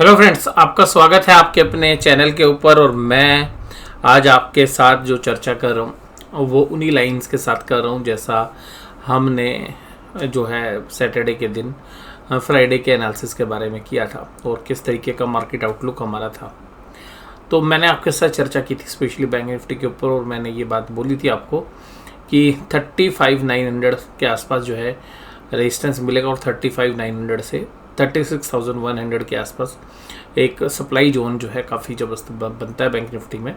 Hello friends, आपका स्वागत है आपके अपने चैनल के ऊपर। और मैं आज आपके साथ जो चर्चा कर रहा हूँ वो उन्हीं लाइंस के साथ कर रहा हूँ जैसा हमने जो है सैटरडे के दिन फ्राइडे के एनालिसिस के बारे में किया था और किस तरीके का मार्केट आउटलुक हमारा था। तो मैंने आपके साथ चर्चा की थी स्पेशली बैंक निफ्टी के ऊपर, और मैंने ये बात बोली थी आपको कि 35,900 के आसपास जो है रेजिस्टेंस मिलेगा और 35,900 से 36,100 के आसपास एक सप्लाई जोन जो है काफ़ी ज़बरदस्त बनता है बैंक निफ्टी में।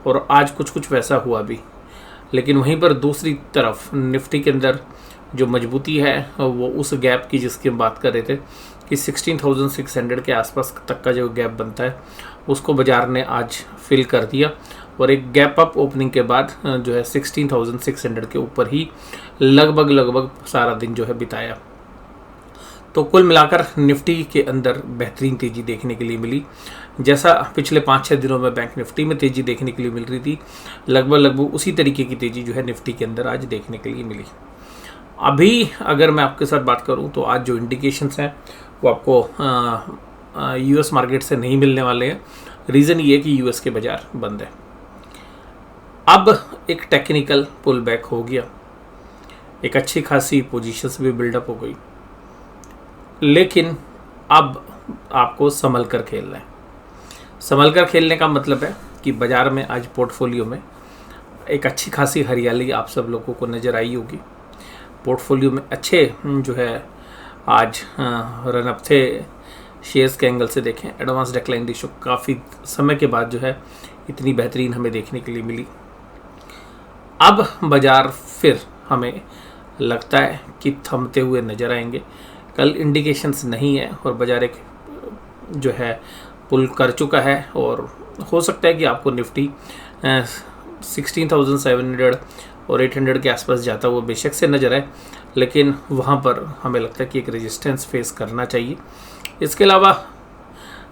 और आज कुछ वैसा हुआ भी, लेकिन वहीं पर दूसरी तरफ निफ्टी के अंदर जो मजबूती है वो उस गैप की जिसकी हम बात कर रहे थे कि 16,600 के आसपास तक का जो गैप बनता है उसको बाज़ार ने आज फिल कर दिया और एक गैप अप ओपनिंग के बाद जो है 16,600 के ऊपर ही लगभग सारा दिन जो है बिताया। तो कुल मिलाकर निफ्टी के अंदर बेहतरीन तेज़ी देखने के लिए मिली, जैसा पिछले 5-6 दिनों में बैंक निफ्टी में तेज़ी देखने के लिए मिल रही थी। लगभग उसी तरीके की तेज़ी जो है निफ्टी के अंदर आज देखने के लिए मिली। अभी अगर मैं आपके साथ बात करूं तो आज जो इंडिकेशंस हैं वो आपको यूएस मार्केट से नहीं मिलने वाले हैं। रीज़न ये है कि यूएस के बाज़ार बंद है। अब एक टेक्निकल पुल बैक हो गया, एक अच्छी खासी पोजीशंस भी बिल्डअप हो गई, लेकिन अब आपको संभल कर खेलना है। संभल कर खेलने का मतलब है कि बाज़ार में आज पोर्टफोलियो में एक अच्छी खासी हरियाली आप सब लोगों को नज़र आई होगी। पोर्टफोलियो में अच्छे जो है आज रनअप थे। शेयर्स के एंगल से देखें, एडवांस डिक्लाइन रेशियो काफ़ी समय के बाद जो है इतनी बेहतरीन हमें देखने के लिए मिली। अब बाज़ार फिर हमें लगता है कि थमते हुए नज़र आएंगे। कल इंडिकेशंस नहीं है और बाज़ार एक जो है पुल कर चुका है और हो सकता है कि आपको निफ्टी 16,700 और 800 के आसपास जाता हुआ बेशक से नज़र आए, लेकिन वहाँ पर हमें लगता है कि एक रेजिस्टेंस फेस करना चाहिए। इसके अलावा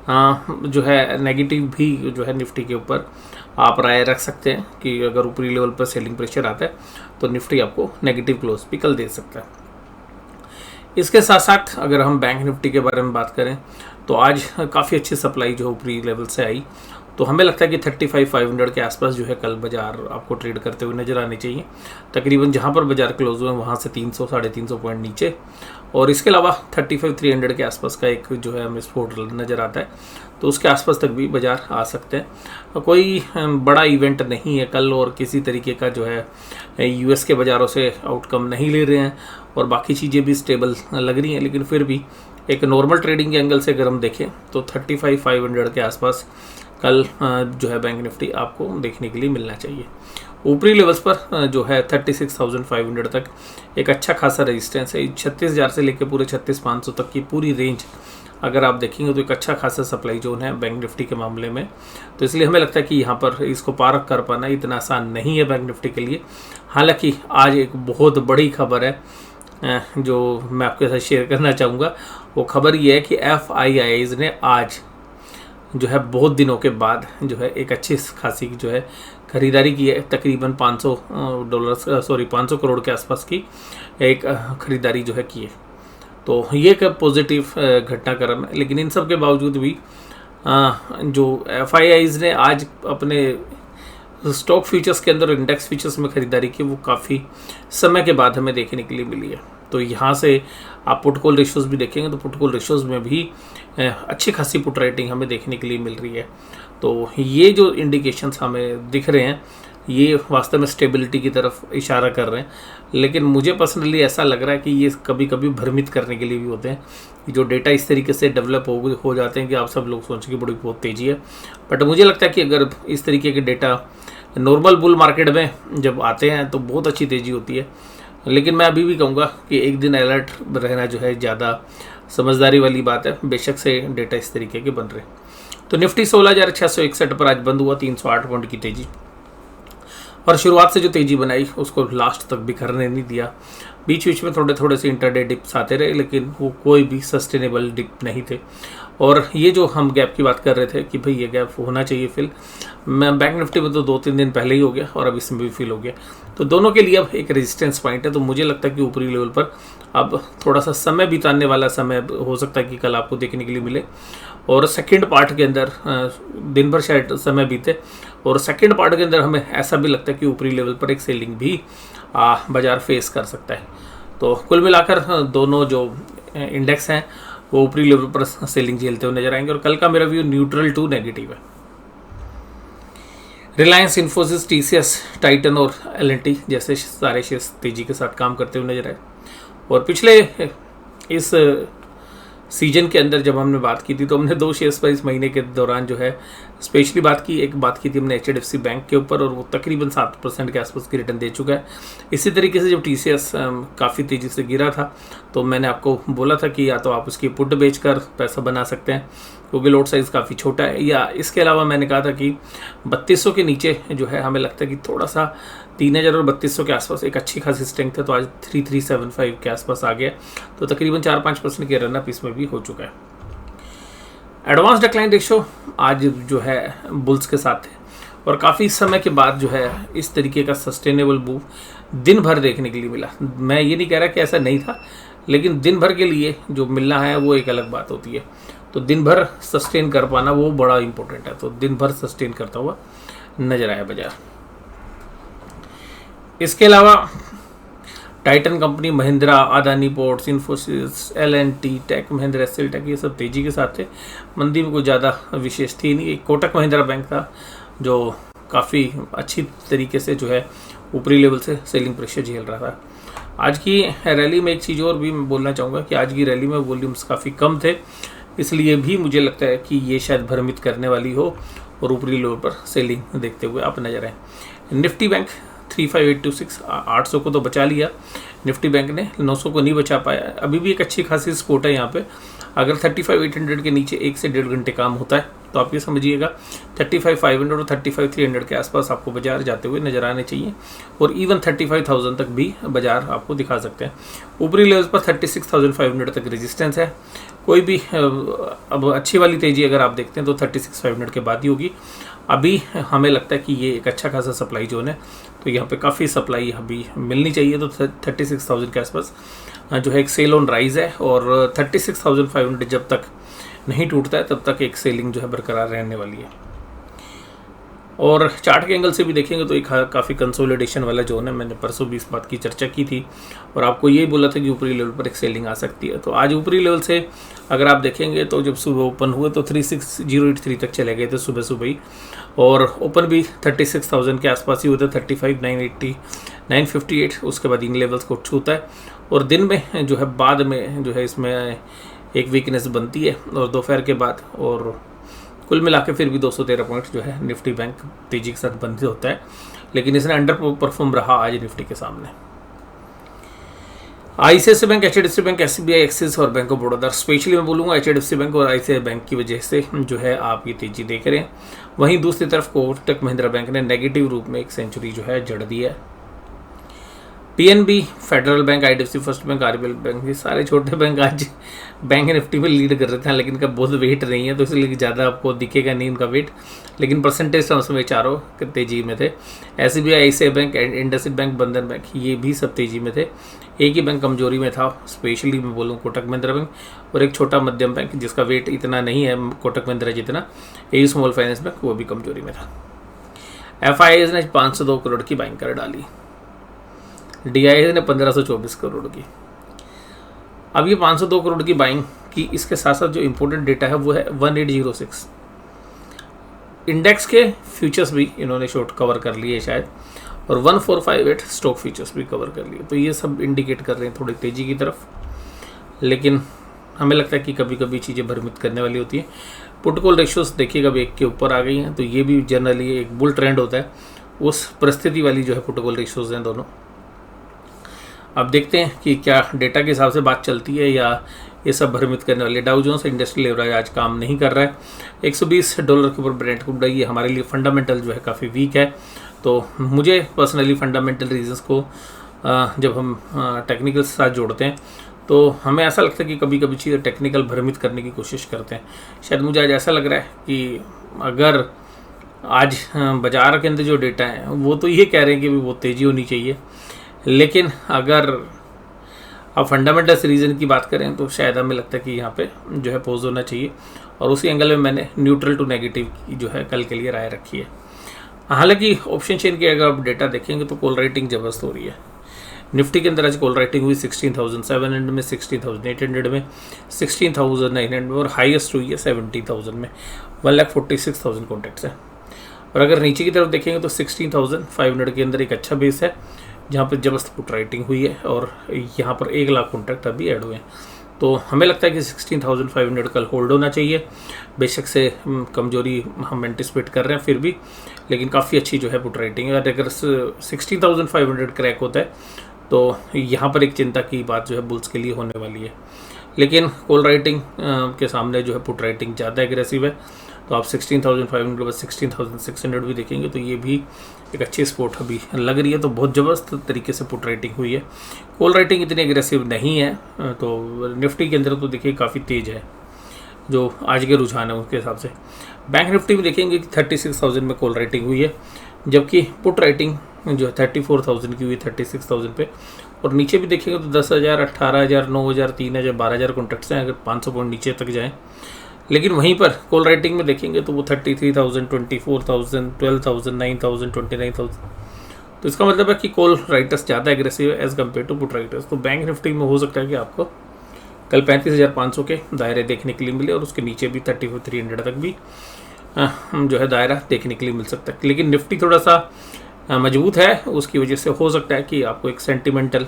जो है नेगेटिव भी जो है निफ्टी के ऊपर आप राय रख सकते हैं कि अगर ऊपरी लेवल पर सेलिंग प्रेशर आता है तो निफ्टी आपको नेगेटिव क्लोज भी कल दे सकता है। इसके साथ साथ अगर हम बैंक निफ्टी के बारे में बात करें तो आज काफ़ी अच्छी सप्लाई जो ऊपरी लेवल से आई, तो हमें लगता है कि 35,500 के आसपास जो है कल बाज़ार आपको ट्रेड करते हुए नज़र आने चाहिए। तकरीबन जहां पर बाज़ार क्लोज हुए वहां से 300-350 पॉइंट नीचे, और इसके अलावा 35,300 के आसपास का एक जो है हमें स्पोर्ट नज़र आता है, तो उसके आसपास तक भी बाज़ार आ सकते हैं। कोई बड़ा इवेंट नहीं है कल और किसी तरीके का जो है यूएस के बाज़ारों से आउटकम नहीं ले रहे हैं और बाकी चीज़ें भी स्टेबल लग रही हैं, लेकिन फिर भी एक नॉर्मल ट्रेडिंग के एंगल से अगर हम देखें तो 35,500 के आसपास कल जो है बैंक निफ्टी आपको देखने के लिए मिलना चाहिए। ऊपरी लेवल्स पर जो है 36,500 तक एक अच्छा खासा रेजिस्टेंस है। 36,000 से लेकर पूरे 36,500 तक की पूरी रेंज अगर आप देखेंगे तो एक अच्छा खासा सप्लाई जोन है बैंक निफ्टी के मामले में। तो इसलिए हमें लगता है कि यहाँ पर इसको पार कर पाना इतना आसान नहीं है बैंक निफ्टी के लिए। हालांकि आज एक बहुत बड़ी खबर है जो मैं आपके साथ शेयर करना चाहूँगा। वो खबर ये है कि FIIs ने आज जो है बहुत दिनों के बाद जो है एक अच्छी खासी जो है खरीदारी की है। तकरीबन $500 करोड़ के आसपास की एक खरीदारी जो है की है। तो ये एक पॉजिटिव घटनाक्रम है, लेकिन इन सब के बावजूद भी जो FIIs ने आज अपने स्टॉक फ्यूचर्स के अंदर इंडेक्स फ्यूचर्स में खरीदारी की वो काफ़ी समय के बाद हमें देखने के लिए मिली है। तो यहाँ से आप पुट कॉल रेशियोज भी देखेंगे तो पुट कॉल रेशियोज में भी अच्छी खासी पुट राइटिंग हमें देखने के लिए मिल रही है। तो ये जो इंडिकेशंस हमें दिख रहे हैं ये वास्तव में स्टेबिलिटी की तरफ इशारा कर रहे हैं, लेकिन मुझे पर्सनली ऐसा लग रहा है कि ये कभी कभी भ्रमित करने के लिए भी होते हैं। जो डेटा इस तरीके से डेवलप हो जाते हैं कि आप सब लोग सोचें कि बड़ी बहुत तेज़ी है, बट मुझे लगता है कि अगर इस तरीके के डेटा नॉर्मल बुल मार्केट में जब आते हैं तो बहुत अच्छी तेज़ी होती है। लेकिन मैं अभी भी कहूँगा कि एक दिन अलर्ट रहना जो है ज़्यादा समझदारी वाली बात है, बेशक से डेटा इस तरीके के बन रहे हैं। तो निफ्टी 16,661 पर आज बंद हुआ, 308 पॉइंट की तेज़ी, और शुरुआत से जो तेज़ी बनाई उसको लास्ट तक भी करने नहीं दिया। बीच बीच में थोड़े से इंटरडे डिप्स आते रहे, लेकिन वो कोई भी सस्टेनेबल डिप नहीं थे। और ये जो हम गैप की बात कर रहे थे कि भाई ये गैप होना चाहिए फिल, मैं बैंक निफ्टी में तो 2-3 दिन पहले ही हो गया और अब इसमें भी फिल हो गया। तो दोनों के लिए अब एक रेजिस्टेंस पॉइंट है। तो मुझे लगता है कि ऊपरी लेवल पर अब थोड़ा सा समय बिताने वाला समय हो सकता है कि कल आपको देखने के लिए मिले। और सेकंड पार्ट के अंदर दिन भर शायद समय बीते, और सेकंड पार्ट के अंदर हमें ऐसा भी लगता है कि ऊपरी लेवल पर एक सेलिंग भी बाजार फेस कर सकता है। तो कुल मिलाकर दोनों जो इंडेक्स हैं वो ऊपरी लेवल पर सेलिंग झेलते हुए नजर आएंगे, और कल का मेरा व्यू न्यूट्रल टू नेगेटिव है। रिलायंस, इन्फोसिस, टीसीएस, टाइटन और एल&टी जैसे सारे शेयर्स तेजी के साथ काम करते हुए नजर आए। और पिछले इस सीजन के अंदर जब हमने बात की थी तो हमने 2 शेयर्स पर इस महीने के दौरान जो है स्पेशली बात की थी हमने HDFC बैंक के ऊपर, और वो तकरीबन 7% के आसपास की रिटर्न दे चुका है। इसी तरीके से जब TCS काफ़ी तेज़ी से गिरा था तो मैंने आपको बोला था कि या तो आप उसकी पुट बेचकर पैसा बना सकते हैं क्योंकि लोड साइज़ काफ़ी छोटा है, या इसके अलावा मैंने कहा था कि 3200 के नीचे जो है हमें लगता है कि थोड़ा सा 3000 और 3200 के आसपास एक अच्छी खासी स्ट्रेंथ है, तो आज 3375 के आसपास आ गया, तो तकरीबन 4-5% के रनअप इसमें भी हो चुका है। एडवांस डिक्लाइन रेशियो आज जो है बुल्स के साथ है, और काफ़ी समय के बाद जो है इस तरीके का सस्टेनेबल मूव दिन भर देखने के लिए मिला। मैं ये नहीं कह रहा कि ऐसा नहीं था, लेकिन दिन भर के लिए जो मिलना है वो एक अलग बात होती है। तो दिन भर सस्टेन कर पाना वो बड़ा इंपॉर्टेंट है, तो दिन भर सस्टेन करता हुआ नजर आया बाजार। इसके अलावा Titan company, Mahindra, Adani ports, Infosys, L&T, tech Mahindra, SL tech, ये सब तेजी के साथ थे। मंदी में कोई ज़्यादा विशेष थी नहीं। एक कोटक महिंद्रा बैंक था जो काफ़ी अच्छी तरीके से जो है ऊपरी लेवल से सेलिंग प्रेशर झेल रहा था। आज की रैली में एक चीज़ और भी मैं बोलना चाहूँगा कि आज की रैली में वॉल्यूम्स काफ़ी कम थे, इसलिए भी मुझे लगता है कि ये शायद भ्रमित करने वाली हो और ऊपरी लेवल पर सेलिंग देखते हुए आप नजर आए। निफ्टी बैंक 35826, 800 को तो बचा लिया निफ्टी बैंक ने, 900 को नहीं बचा पाया। अभी भी एक अच्छी खासी सपोर्ट है यहाँ पे। अगर 35,800 के नीचे 1 से 1.5 घंटे काम होता है तो आप ये समझिएगा 35,500 और 35,300 के आसपास आपको बाजार जाते हुए नजर आने चाहिए, और इवन 35,000 तक भी बाजार आपको दिखा सकते हैं। ऊपरी लेवल पर 36,500 तक रेजिस्टेंस है। कोई भी अब अच्छी वाली तेजी अगर आप देखते हैं तो 36,500 के बाद ही होगी। अभी हमें लगता है कि ये एक अच्छा खासा सप्लाई जोन है, तो यहाँ पे काफ़ी सप्लाई अभी मिलनी चाहिए। तो 36,000 के आसपास जो है एक सेल ऑन राइज है, और 36,500 जब तक नहीं टूटता है तब तक एक सेलिंग जो है बरकरार रहने वाली है। और चार्ट के एंगल से भी देखेंगे तो एक काफ़ी कंसोलिडेशन वाला जोन है। मैंने परसों भी इस बात की चर्चा की थी और आपको यही बोला था कि ऊपरी लेवल पर एक सेलिंग आ सकती है। तो आज ऊपरी लेवल से अगर आप देखेंगे तो जब सुबह ओपन हुए तो 36,083 तक चले गए थे सुबह सुबह ही, और ओपन भी 36,000 के आसपास ही होता है, 35,980, 958, उसके बाद इन लेवल्स को छूता है। और दिन में जो है बाद में जो है इसमें एक वीकनेस बनती है और दोपहर के बाद, और कुल मिला के फिर भी 213 पॉइंट जो है निफ्टी बैंक तेजी के साथ बंद होता है, लेकिन इसने अंडर परफॉर्म रहा आज निफ्टी के सामने। ICICI bank, HDFC bank, SBI, axis और बैंक ऑफ बड़ौदा, स्पेशली मैं बोलूँगा HDFC बैंक और ICICI बैंक की वजह से जो है आप ये तेजी देख रहे हैं। वहीं दूसरी तरफ कोटक महिंद्रा बैंक ने नेगेटिव रूप में एक सेंचुरी जो है जड़ दी है। PNB, federal bank, IDFC first bank, RBL bank, ये सारे छोटे बैंक आज बैंक निफ्टी में लीड कर रहे थे, लेकिन इनका बहुत वेट नहीं है तो इसलिए ज़्यादा आपको दिखेगा नहीं उनका वेट, लेकिन परसेंटेज टर्म्स में चारों तेजी में थे। SBI, ICICI bank, IndusInd bank, बंधन बैंक, ये भी सब तेजी में थे। एक ही बैंक कमजोरी में था, स्पेशली मैं बोलूँ कोटक महिंद्रा बैंक, और एक छोटा मध्यम बैंक जिसका वेट इतना नहीं है कोटक महिंद्रा जितना, AU स्मॉल फाइनेंस बैंक, वो भी कमजोरी में था। FIIs ने 502 करोड़ की बाइंग कर डाली, DIIs ने 1524 करोड़ की। अब ये 502 करोड़ की बाइंग की, इसके साथ साथ जो इंपॉर्टेंट डेटा है वो है 1806 इंडेक्स के फ्यूचर्स भी इन्होंने शॉर्ट कवर कर लिए शायद, और 1458 स्टॉक फ्यूचर्स भी कवर कर लिए। तो ये सब इंडिकेट कर रहे हैं थोड़ी तेजी की तरफ, लेकिन हमें लगता है कि कभी कभी चीज़ें भ्रमित करने वाली होती हैं। पुट कॉल रेशियोज देखिएगा अब 1 के ऊपर आ गई हैं, तो ये भी जनरली एक बुल ट्रेंड होता है, उस परिस्थिति वाली जो है पुट कॉल रेशियोज हैं दोनों। अब देखते हैं कि क्या डेटा के हिसाब से बात चलती है या ये सब भ्रमित करने वाले। डाउ जोन्स इंडस्ट्रियल एवरेज आज काम नहीं कर रहा है, $120 के ऊपर ब्रेंट क्रूड है। ये हमारे लिए फंडामेंटल जो है काफ़ी वीक है, तो मुझे पर्सनली फंडामेंटल रीजंस को जब हम टेक्निकल के साथ जोड़ते हैं तो हमें ऐसा लगता है कि कभी कभी चीज़ें टेक्निकल भ्रमित करने की कोशिश करते हैं। शायद मुझे आज ऐसा लग रहा है कि अगर आज बाजार के अंदर जो डेटा है वो तो ये कह रहे हैं कि वो तेज़ी होनी चाहिए, लेकिन अगर अब फंडामेंटल्स रीजन की बात करें तो शायद हमें लगता है कि यहाँ पे जो है पॉज होना चाहिए, और उसी एंगल में मैंने न्यूट्रल टू नेगेटिव की जो है कल के लिए राय रखी है। हालांकि ऑप्शन चेन की अगर आप डेटा देखेंगे तो कॉल राइटिंग जबरदस्त हो रही है। निफ्टी के अंदर आज कॉल राइटिंग हुई 16,700 में, 16,800 में, 16,900 में, और हाईएस्ट हुई है 70,000 में। 1,46,000 कॉन्टैक्ट्स है। और अगर नीचे की तरफ देखेंगे तो 16,500 के अंदर एक अच्छा बेस है जहाँ पर जबरदस्त पुट राइटिंग हुई है, और यहाँ पर 1,00,000 कॉन्टैक्ट अभी ऐड हुए हैं। तो हमें लगता है कि 16,500 कल होल्ड होना चाहिए। बेशक से कमजोरी हम एंटिसिपेट कर रहे हैं फिर भी, लेकिन काफ़ी अच्छी जो है पुट राइटिंग है। और अगर 16,500 क्रैक होता है तो यहाँ पर एक चिंता की बात जो है बुल्स के लिए होने वाली है। लेकिन कॉल राइटिंग के सामने जो है पुट राइटिंग ज़्यादा एग्रेसिव है, तो आप 16,500 के बाद 16,600 भी देखेंगे तो ये भी एक अच्छी स्पोर्ट अभी लग रही है। तो बहुत ज़बरदस्त तरीके से पुट राइटिंग हुई है। कॉल राइटिंग इतनी एग्रेसिव नहीं है। तो निफ्टी के अंदर तो देखिए काफ़ी तेज़ है जो आज के रुझान है उसके हिसाब से। बैंक निफ्टी में देखेंगे कि 36,000 में कॉल राइटिंग हुई है, जबकि पुट राइटिंग जो है 34,000 की हुई 36,000 पे। और नीचे भी देखेंगे तो 10,000, 18,000, 9,000, 3,000, 12,000 कॉन्टैक्ट्स हैं अगर 500 पॉइंट नीचे तक जाएँ। लेकिन वहीं पर कॉल राइटिंग में देखेंगे तो वो 33,000, 24,000, 12,000, 9,000, 29,000। तो इसका मतलब है कि कॉल राइटर्स ज़्यादा एग्रेसिव है as compared to put writers. तो बैंक निफ्टी में हो सकता है कि आपको कल 35,500 के दायरे देखने के लिए मिले, और उसके नीचे भी 34,300 तक भी जो है दायरा देखने के लिए मिल सकता है। लेकिन निफ्टी थोड़ा सा मजबूत है, उसकी वजह से हो सकता है कि आपको एक सेंटिमेंटल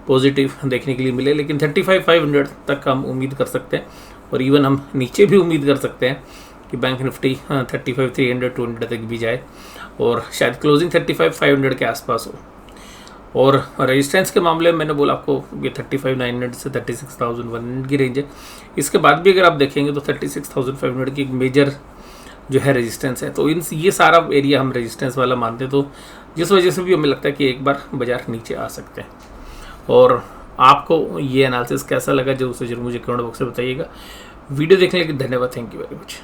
पॉजिटिव देखने के लिए मिले। लेकिन 35,500 तक हम उम्मीद कर सकते हैं, और इवन हम नीचे भी उम्मीद कर सकते हैं कि बैंक निफ्टी 35,300, 200 तक भी जाए, और शायद क्लोजिंग 35,500 के आसपास हो। और रेजिस्टेंस के मामले में मैंने बोला आपको ये 35,900 से 36,100 की रेंज है। इसके बाद भी अगर आप देखेंगे तो 36,500 की एक मेजर जो है रेजिस्टेंस है। तो ये सारा एरिया हम रेजिस्टेंस वाला मानते हैं, तो जिस वजह से भी हमें लगता है कि एक बार बाजार नीचे आ सकते हैं। और आपको ये एनालिसिस कैसा लगा जरूर मुझे कमेंट बॉक्स में बताइएगा। वीडियो देखने के लिए धन्यवाद। Thank you very much.